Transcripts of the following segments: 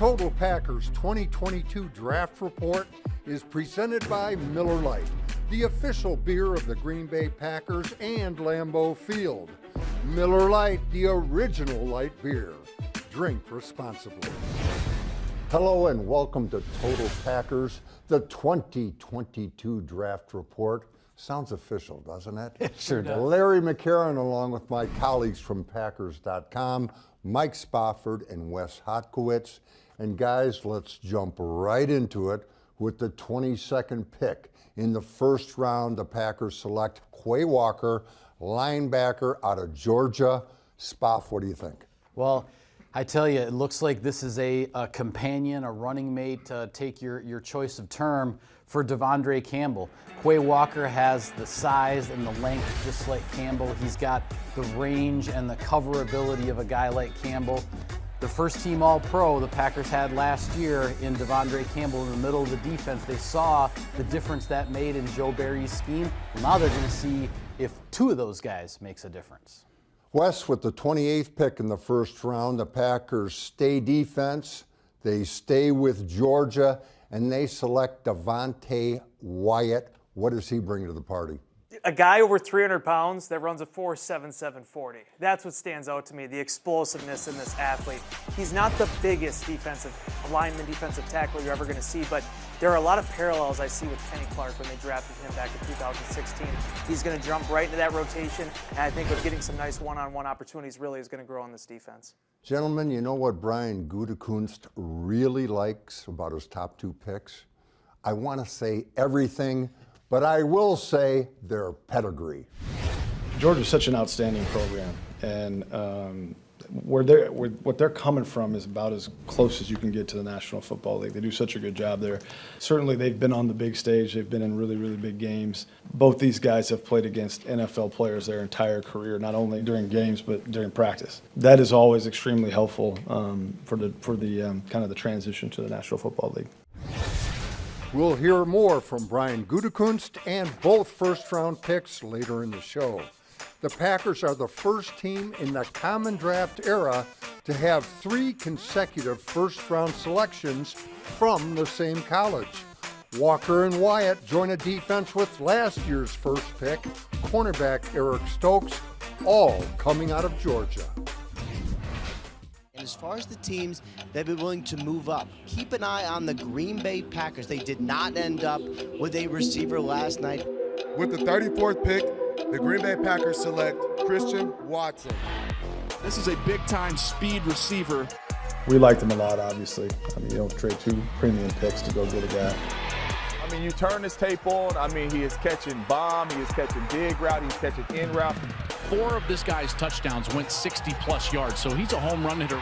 Total Packers 2022 Draft Report is presented by Miller Lite, the official beer of the Green Bay Packers and Lambeau Field. Miller Lite, the original light beer. Drink responsibly. Hello and welcome to Total Packers, the 2022 Draft Report. Sounds official, doesn't it? It sure does. Larry McCarren, along with my colleagues from Packers.com, Mike Spofford and Wes Hodkiewicz. And guys, let's jump right into it with the 22nd pick. In the first round, the Packers select Quay Walker, linebacker out of Georgia. Spoff, what do you think? Well, I tell you, it looks like this is a companion, a running mate, take your choice of term, for Devonte Campbell. Quay Walker has the size and the length just like Campbell. He's got the range and the coverability of a guy like Campbell. The first team All-Pro the Packers had last year in Devonte Campbell in the middle of the defense. They saw the difference that made in Joe Barry's scheme. Well, now they're going to see if two of those guys makes a difference. Wes, with the 28th pick in the first round, the Packers stay defense, they stay with Georgia, and they select Devonte Wyatt. What does he bring to the party? A guy over 300 pounds that runs a 4.77 40. That's what stands out to me, the explosiveness in this athlete. He's not the biggest defensive tackle you're ever going to see, but there are a lot of parallels I see with Kenny Clark when they drafted him back in 2016. He's going to jump right into that rotation, and I think with getting some nice one-on-one opportunities really is going to grow on this defense. Gentlemen, you know what Brian Gutekunst really likes about his top two picks? I want to say everything, but I will say their pedigree. Georgia's such an outstanding program, and what they're coming from is about as close as you can get to the National Football League. They do such a good job there. Certainly, they've been on the big stage. They've been in really, really big games. Both these guys have played against NFL players their entire career, not only during games but during practice. That is always extremely helpful for the kind of the transition to the National Football League. We'll hear more from Brian Gutekunst and both first-round picks later in the show. The Packers are the first team in the common draft era to have 3 consecutive first-round selections from the same college. Walker and Wyatt join a defense with last year's first pick, cornerback Eric Stokes, all coming out of Georgia. And as far as the teams that have been willing to move up, keep an eye on the Green Bay Packers. They did not end up with a receiver last night. With the 34th pick, the Green Bay Packers select Christian Watson. This is a big-time speed receiver. We liked him a lot, obviously. I mean, you don't trade 2 premium picks to go get a guy. I mean, you turn this tape on, I mean, he is catching bomb, he is catching dig route, he's catching in route. 4 of this guy's touchdowns went 60-plus yards, so he's a home run hitter.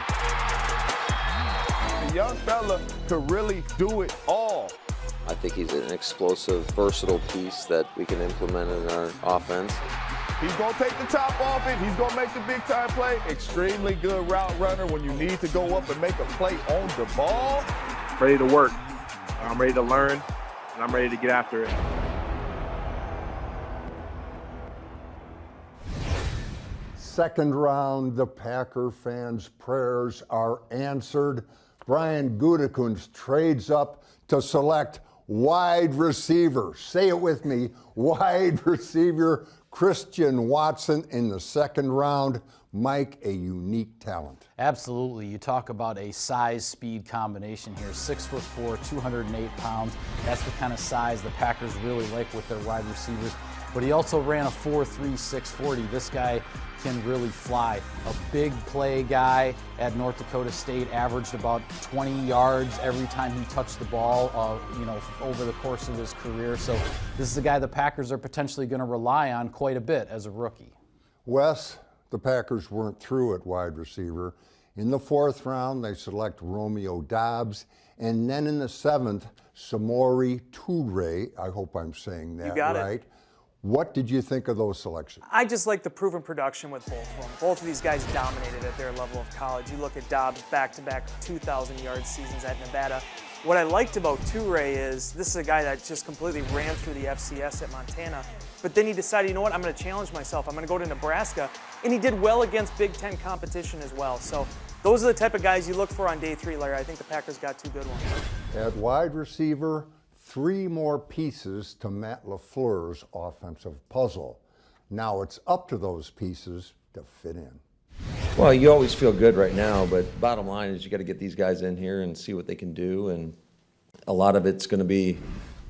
The young fella could really do it all. I think he's an explosive, versatile piece that we can implement in our offense. He's going to take the top off it. He's going to make the big-time play. Extremely good route runner when you need to go up and make a play on the ball. Ready to work. I'm ready to learn, and I'm ready to get after it. Second round, the Packer fans' prayers are answered. Brian Gutekunst trades up to select wide receiver. Say it with me, wide receiver Christian Watson in the second round. Mike, a unique talent. Absolutely. You talk about a size-speed combination here. 6'4", 208 pounds. That's the kind of size the Packers really like with their wide receivers. But he also ran a 4.3 640. This guy can really fly. A big play guy at North Dakota State, averaged about 20 yards every time he touched the ball, over the course of his career. So this is a guy the Packers are potentially going to rely on quite a bit as a rookie. Wes, the Packers weren't through at wide receiver. In the 4th round, they select Romeo Doubs. And then in the 7th, Samori Toure. I hope I'm saying that right. What did you think of those selections? I just like the proven production with both of them. Both of these guys dominated at their level of college. You look at Dobbs, back-to-back 2,000-yard seasons at Nevada. What I liked about Toure is this is a guy that just completely ran through the FCS at Montana, but then he decided, you know what, I'm going to challenge myself. I'm going to go to Nebraska, and he did well against Big Ten competition as well. So those are the type of guys you look for on day 3, Larry. I think the Packers got 2 good ones. At wide receiver, 3 more pieces to Matt LaFleur's offensive puzzle. Now it's up to those pieces to fit in. Well, you always feel good right now, but bottom line is you got to get these guys in here and see what they can do, and a lot of it's going to be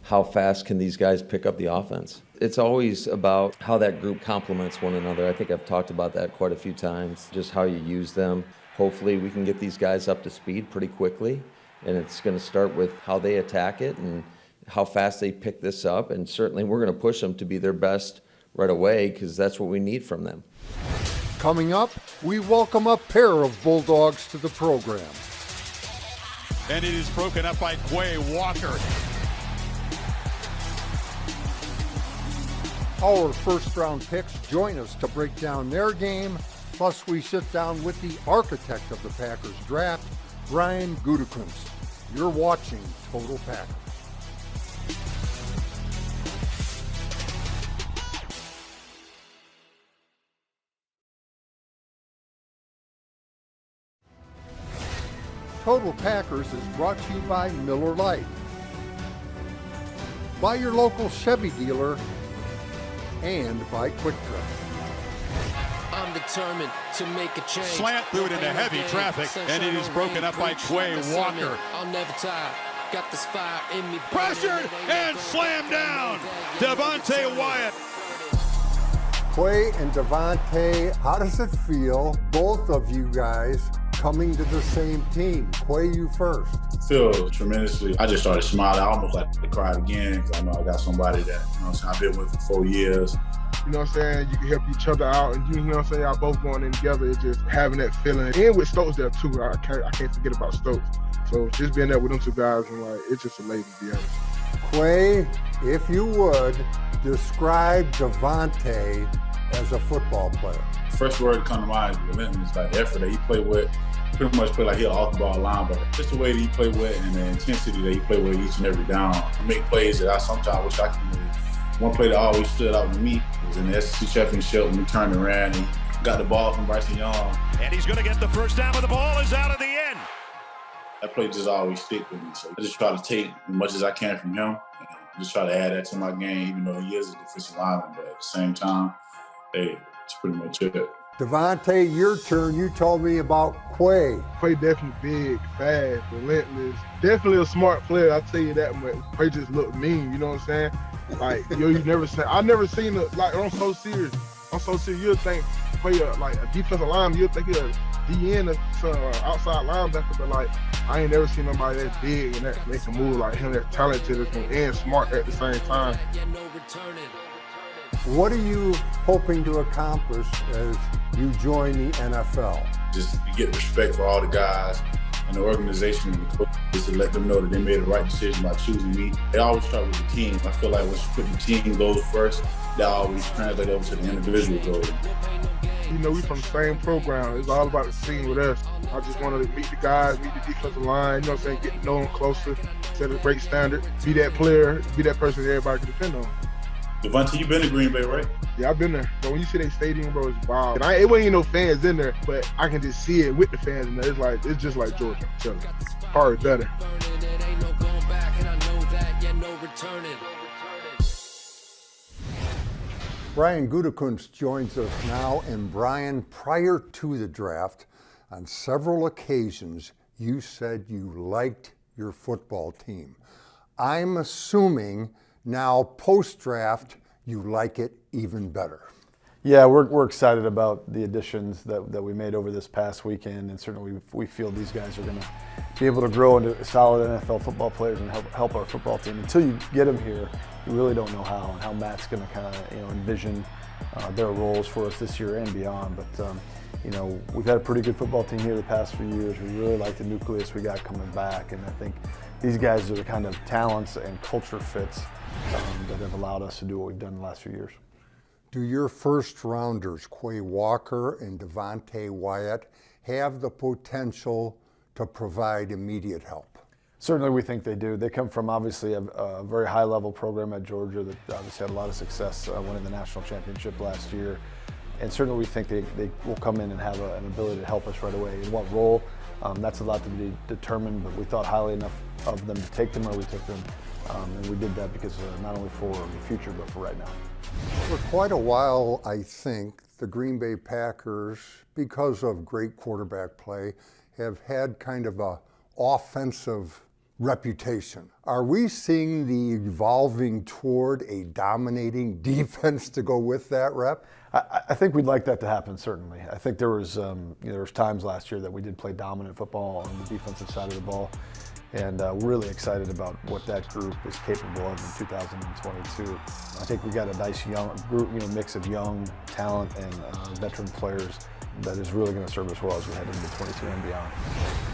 how fast can these guys pick up the offense. It's always about how that group complements one another. I think I've talked about that quite a few times, just how you use them. Hopefully we can get these guys up to speed pretty quickly, and it's going to start with how they attack it and how fast they pick this up, and certainly we're going to push them to be their best right away because that's what we need from them. Coming up, we welcome a pair of Bulldogs to the program. And it is broken up by Quay Walker. Our first-round picks join us to break down their game. Plus, we sit down with the architect of the Packers draft, Brian Gutekunst. You're watching Total Packers. Total Packers is brought to you by Miller Lite, by your local Chevy dealer, and by Quick Trip. I'm determined to make a change. Slant through it into heavy traffic, and it is broken up by Quay Walker. I'll never tire. Got this fire in me. Pressured and slammed down. Devonte Wyatt. Quay and Devonte, how does it feel, both of you guys, coming to the same team? Quay, you first. Feel tremendously. I just started smiling. I almost like to cry again because I know I got somebody that, you know what I'm saying, I've been with for 4 years. You know what I'm saying? You can help each other out, and you know what I'm saying? Y'all both going in together. It's just having that feeling. And with Stokes there too. I can't forget about Stokes. So just being there with them 2 guys, and like, it's just amazing to be honest. Quay, if you would, describe Devonte as a football player. First word to come to mind is relentless, like the effort that he played with. Pretty much play like he's an off-the-ball linebacker. Just the way that he played with and the intensity that he played with each and every down. He make plays that I sometimes wish I could do. One play that always stood out with me was in the SEC Championship when he turned around and he got the ball from Bryson Young. And he's going to get the first down, but the ball is out of the end. That play just always stick with me. So I just try to take as much as I can from him and just try to add that to my game, even though he is a defensive lineman. But at the same time, hey, it's pretty much it. Devonte, your turn. You told me about Quay. Quay definitely big, fast, relentless. Definitely a smart player, I'll tell you that much. Quay just looked mean, you know what I'm saying? Like, yo, you never seen, I never seen it, like, I'm so serious. You'll think Quay, like, a defensive lineman, you'll think he's a DN or outside linebacker, but, like, I ain't never seen nobody that big and that make a move like him, that talented and smart at the same time. What are you hoping to accomplish as you join the NFL? Just get respect for all the guys and the organization and the coaches to let them know that they made the right decision by choosing me. They always start with the team. I feel like once you put the team goals first, that always translates over to the individual goals. You know, we from the same program. It's all about the team with us. I just wanted to meet the guys, meet the defensive line, you know what I'm saying, get to know them closer, set a great standard, be that player, be that person that everybody can depend on. Devonte, you been to Green Bay, right? Yeah, I've been there. So when you see that stadium, bro, it's wild. And it wasn't even no fans in there, but I can just see it with the fans in there. It's just like Georgia. I'm telling you. Probably better. Brian Gutekunst joins us now. And Brian, prior to the draft, on several occasions, you said you liked your football team. I'm assuming now, post-draft, you like it even better. Yeah, we're excited about the additions that we made over this past weekend, and certainly we feel these guys are going to be able to grow into solid NFL football players and help our football team. Until you get them here, you really don't know how, and how Matt's going to kind of envision their roles for us this year and beyond. But we've had a pretty good football team here the past few years. We really like the nucleus we got coming back, and I think these guys are the kind of talents and culture fits that have allowed us to do what we've done in the last few years. Do your first rounders, Quay Walker and Devonte Wyatt, have the potential to provide immediate help? Certainly we think they do. They come from obviously a very high level program at Georgia that obviously had a lot of success winning the national championship last year. And certainly we think they will come in and have an ability to help us right away. In what role? That's a lot to be determined, but we thought highly enough of them to take them where we took them. And we did that because not only for the future, but for right now. For quite a while, I think, the Green Bay Packers, because of great quarterback play, have had kind of a offensive reputation. Are we seeing the evolving toward a dominating defense to go with that rep? I think we'd like that to happen, certainly. I think there was times last year that we did play dominant football on the defensive side of the ball. And we're really excited about what that group is capable of in 2022. I think we got a nice young group, mix of young talent and veteran players that is really going to serve us well as we head into 22 and beyond.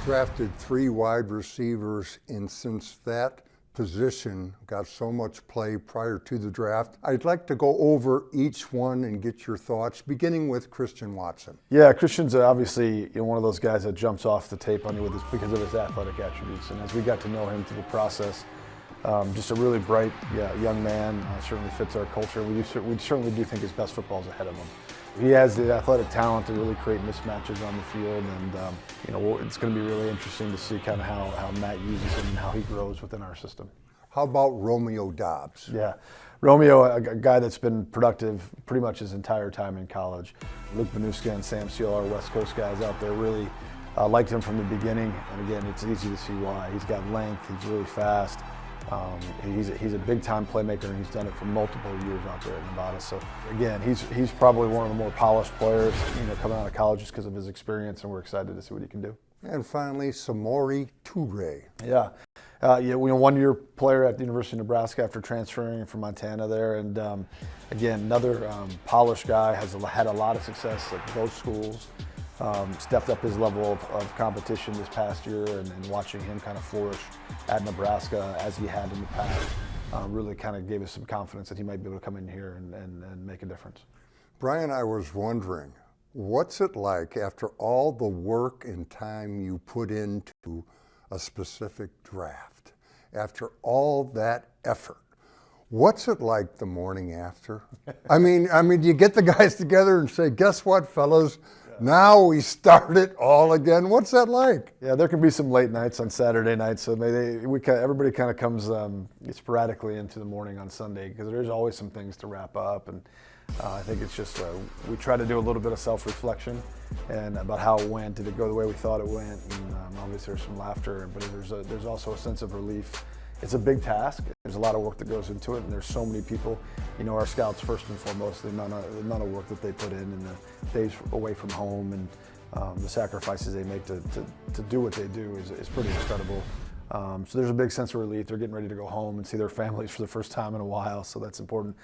Drafted 3 wide receivers, and since that position got so much play prior to the draft, I'd like to go over each one and get your thoughts, beginning with Christian Watson. Yeah, Christian's obviously one of those guys that jumps off the tape on you because of his athletic attributes. And as we got to know him through the process, just a really bright young man, certainly fits our culture. We certainly do think his best football is ahead of him. He has the athletic talent to really create mismatches on the field, and it's going to be really interesting to see kind of how Matt uses him and how he grows within our system. How about Romeo Doubs? Yeah, Romeo, a guy that's been productive pretty much his entire time in college. Luke Benuska and Sam Seal, our West Coast guys out there, really liked him from the beginning, and again, it's easy to see why. He's got length, he's really fast. He's a big-time playmaker, and he's done it for multiple years out there at Nevada. So again, he's probably one of the more polished players, coming out of college just because of his experience, and we're excited to see what he can do. And finally, Samori Toure. Yeah, 1-year player at the University of Nebraska after transferring from Montana there, and again, another polished guy, has had a lot of success at both schools. Stepped up his level of competition this past year, and watching him kind of flourish at Nebraska as he had in the past really kind of gave us some confidence that he might be able to come in here and make a difference. Brian, I was wondering, what's it like after all the work and time you put into a specific draft, after all that effort? What's it like the morning after? I mean, do you get the guys together and say, guess what, fellas? Now we start it all again. What's that like? Yeah, there can be some late nights on Saturday nights, so everybody kind of comes sporadically into the morning on Sunday because there's always some things to wrap up, and I think it's just we try to do a little bit of self-reflection and about how it went. Did it go the way we thought it went? And obviously there's some laughter, but there's also a sense of relief. It's a big task. There's a lot of work that goes into it, and there's so many people. Our scouts, first and foremost, the amount of work that they put in, and the days away from home, and the sacrifices they make to do what they do is pretty incredible. So there's a big sense of relief. They're getting ready to go home and see their families for the first time in a while, so that's important.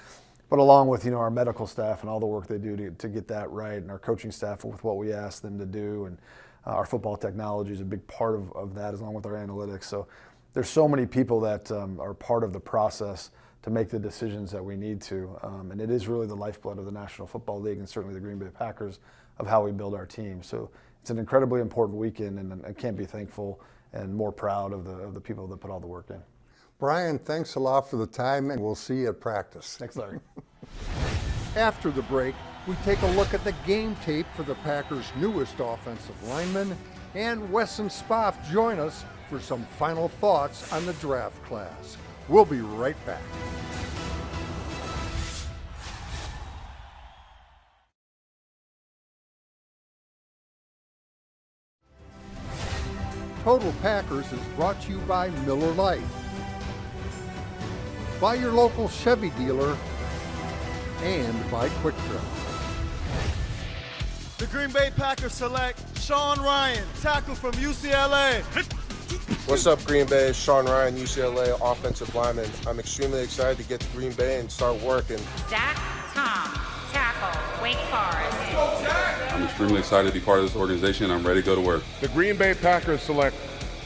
But along with our medical staff and all the work they do to get that right, and our coaching staff with what we ask them to do, and our football technology is a big part of that, along with our analytics. So there's so many people that are part of the process to make the decisions that we need to. And it is really the lifeblood of the National Football League, and certainly the Green Bay Packers, of how we build our team. So it's an incredibly important weekend, and I can't be thankful and more proud of the people that put all the work in. Brian, thanks a lot for the time, and we'll see you at practice. Thanks, Larry. After the break, we take a look at the game tape for the Packers' newest offensive lineman, and Wes and Spoff join us for some final thoughts on the draft class. We'll be right back. Total Packers is brought to you by Miller Lite, by your local Chevy dealer, and by Quick Trip. The Green Bay Packers select Sean Rhyan, tackle from UCLA. What's up, Green Bay? Sean Rhyan, UCLA offensive lineman. I'm extremely excited to get to Green Bay and start working. Zach Tom, tackle, Wake Forest. I'm extremely excited to be part of this organization. I'm ready to go to work. The Green Bay Packers select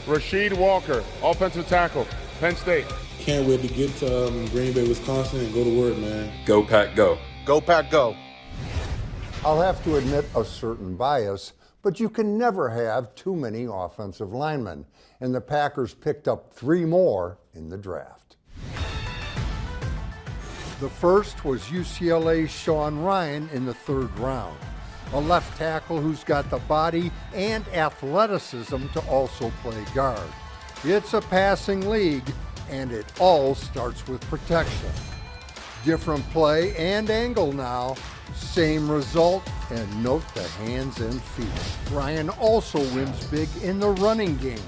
Rasheed Walker, offensive tackle, Penn State. Can't wait to get to Green Bay, Wisconsin and go to work, man. Go Pack, go. Go Pack, go. I'll have to admit a certain bias, but you can never have too many offensive linemen, and the Packers picked up 3 more in the draft. The first was UCLA's Sean Ryan in the 3rd round, a left tackle who's got the body and athleticism to also play guard. It's a passing league, and it all starts with protection. Different play and angle now, same result, and note the hands and feet. Ryan also wins big in the running game.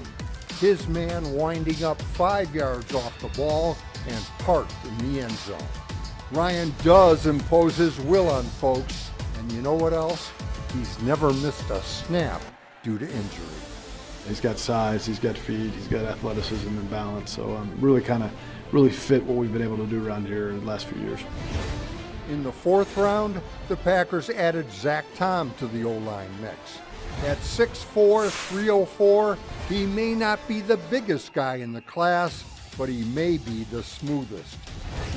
His man winding up 5 yards off the ball and parked in the end zone. Ryan does impose his will on folks, and you know what else? He's never missed a snap due to injury. He's got size, he's got feet, he's got athleticism and balance, so really fit what we've been able to do around here in the last few years. In the 4th round, the Packers added Zach Tom to the O-line mix. At 6'4", 304, he may not be the biggest guy in the class, but he may be the smoothest.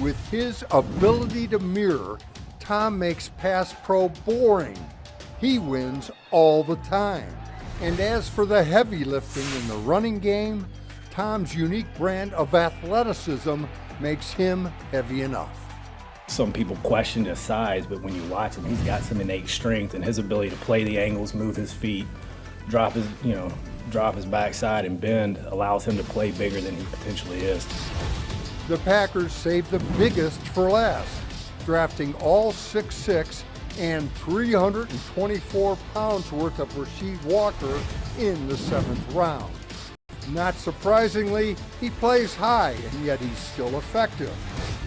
With his ability to mirror, Tom makes pass pro boring. He wins all the time. And as for the heavy lifting in the running game, Tom's unique brand of athleticism makes him heavy enough. Some people question his size, but when you watch him, he's got some innate strength, and his ability to play the angles, move his feet, drop his backside and bend allows him to play bigger than he potentially is. The Packers saved the biggest for last, drafting all 6'6" and 324 pounds worth of Rasheed Walker in the 7th round. Not surprisingly, he plays high, and yet he's still effective.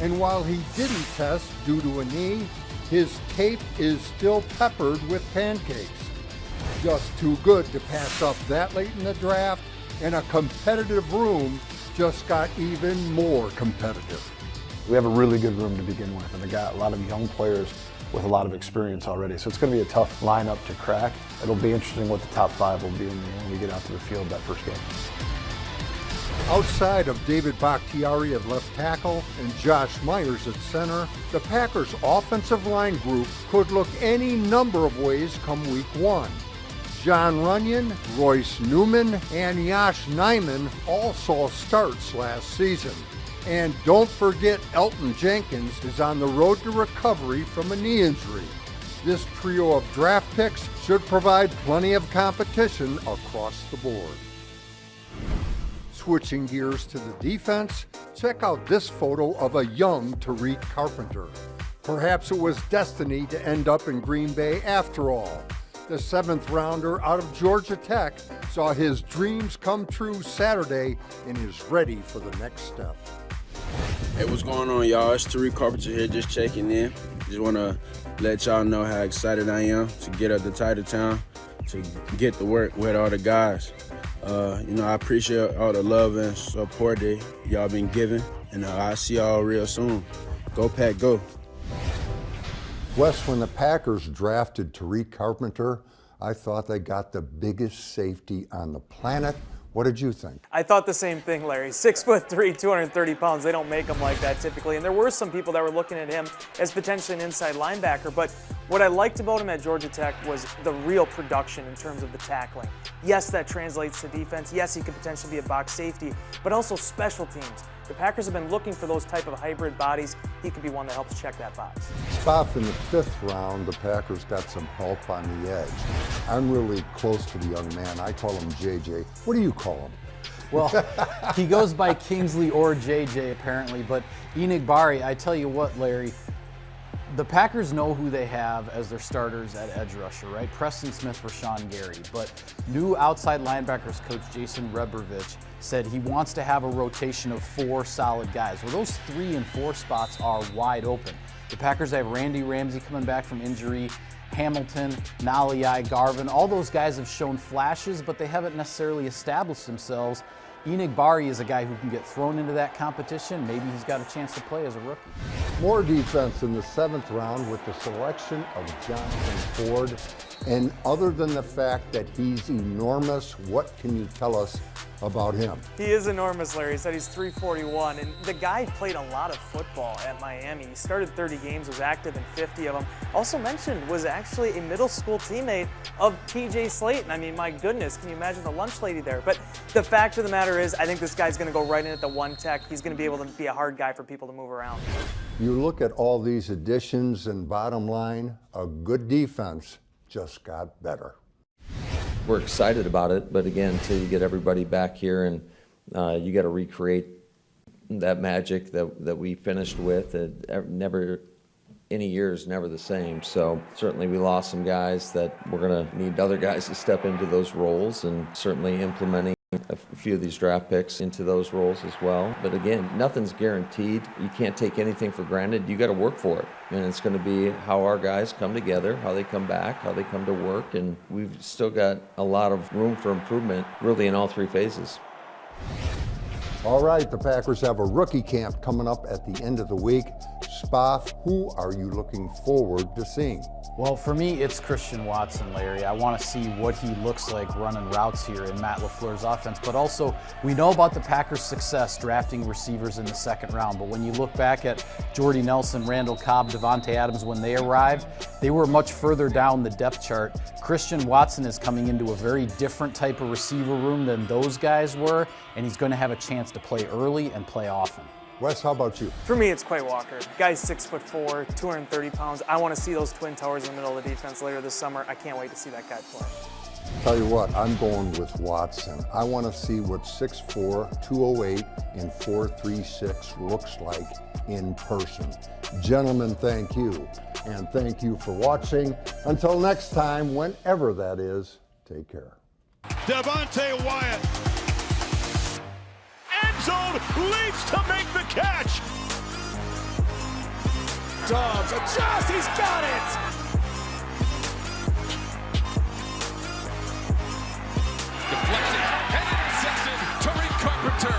And while he didn't test due to a knee, his tape is still peppered with pancakes. Just too good to pass up that late in the draft, and a competitive room just got even more competitive. We have a really good room to begin with, and we got a lot of young players with a lot of experience already. So it's going to be a tough lineup to crack. It'll be interesting what the top 5 will be when we get out to the field that first game. Outside of David Bakhtiari at left tackle and Josh Myers at center, the Packers' offensive line group could look any number of ways come week 1. John Runyon, Royce Newman, and Yash Nyman all saw starts last season. And don't forget Elton Jenkins is on the road to recovery from a knee injury. This trio of draft picks should provide plenty of competition across the board. Switching gears to the defense, check out this photo of a young Tariq Carpenter. Perhaps it was destiny to end up in Green Bay after all. The 7th rounder out of Georgia Tech saw his dreams come true Saturday and is ready for the next step. Hey, what's going on, y'all? It's Tariq Carpenter here, just checking in. Just want to let y'all know how excited I am to get up to Titletown, to get to work with all the guys. I appreciate all the love and support that y'all been giving, and I'll see y'all real soon. Go Pack, go. Wes, when the Packers drafted Tariq Carpenter, I thought they got the biggest safety on the planet. What did you think? I thought the same thing, Larry. 6'3", 230 pounds. They don't make them like that typically. And there were some people that were looking at him as potentially an inside linebacker. But what I liked about him at Georgia Tech was the real production in terms of the tackling. Yes, that translates to defense. Yes, he could potentially be a box safety, but also special teams. The Packers have been looking for those type of hybrid bodies. He could be one that helps check that box. Spoff, in the 5th round, the Packers got some help on the edge. I'm really close to the young man. I call him JJ. What do you call him? Well, he goes by Kingsley or JJ apparently, but Enagbare, I tell you what, Larry, the Packers know who they have as their starters at edge rusher, right? Preston Smith, Rashawn Gary. But new outside linebackers coach Jason Rebrovich said he wants to have a rotation of 4 solid guys. Well, those 3 and 4 spots are wide open. The Packers have Randy Ramsey coming back from injury, Hamilton, Nalei, Garvin. All those guys have shown flashes, but they haven't necessarily established themselves. Enagbare is a guy who can get thrown into that competition. Maybe he's got a chance to play as a rookie. More defense in the 7th round with the selection of Jonathan Ford. And other than the fact that he's enormous, what can you tell us about him. He is enormous, Larry. He said he's 341, and the guy played a lot of football at Miami. He started 30 games, was active in 50 of them. Also mentioned was actually a middle school teammate of TJ Slayton. I mean, my goodness, can you imagine the lunch lady there? But the fact of the matter is, I think this guy's going to go right in at the 1 tech. He's going to be able to be a hard guy for people to move around. You look at all these additions, and bottom line, a good defense just got better. We're excited about it, but again, until you get everybody back here and you got to recreate that magic that we finished with. Any year is never the same. So certainly we lost some guys that we're going to need other guys to step into those roles, and certainly implementing a few of these draft picks into those roles as well. But again, nothing's guaranteed. You can't take anything for granted. You got to work for it. And it's going to be how our guys come together, how they come back, how they come to work. And we've still got a lot of room for improvement, really, in all 3 phases. All right, the Packers have a rookie camp coming up at the end of the week. Spoff, who are you looking forward to seeing? Well, for me, it's Christian Watson, Larry. I want to see what he looks like running routes here in Matt LaFleur's offense. But also, we know about the Packers' success drafting receivers in the 2nd round. But when you look back at Jordy Nelson, Randall Cobb, Devonte Adams, when they arrived, they were much further down the depth chart. Christian Watson is coming into a very different type of receiver room than those guys were, and he's going to have a chance to play early and play often. Wes, how about you? For me, it's Quay Walker. Guy's 6'4", 230 pounds. I want to see those twin towers in the middle of the defense later this summer. I can't wait to see that guy play. Tell you what, I'm going with Watson. I want to see what 6'4", 208, and 4.36 looks like in person. Gentlemen, thank you. And thank you for watching. Until next time, whenever that is, take care. Devonte Wyatt. End zone, leaps to make the catch. Dobbs adjust, he's got it! Deflected and intercepted. Tariq Carpenter.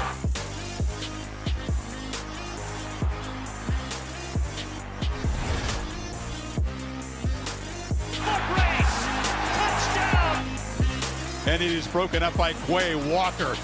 Foot race. Touchdown. And it is broken up by Quay Walker.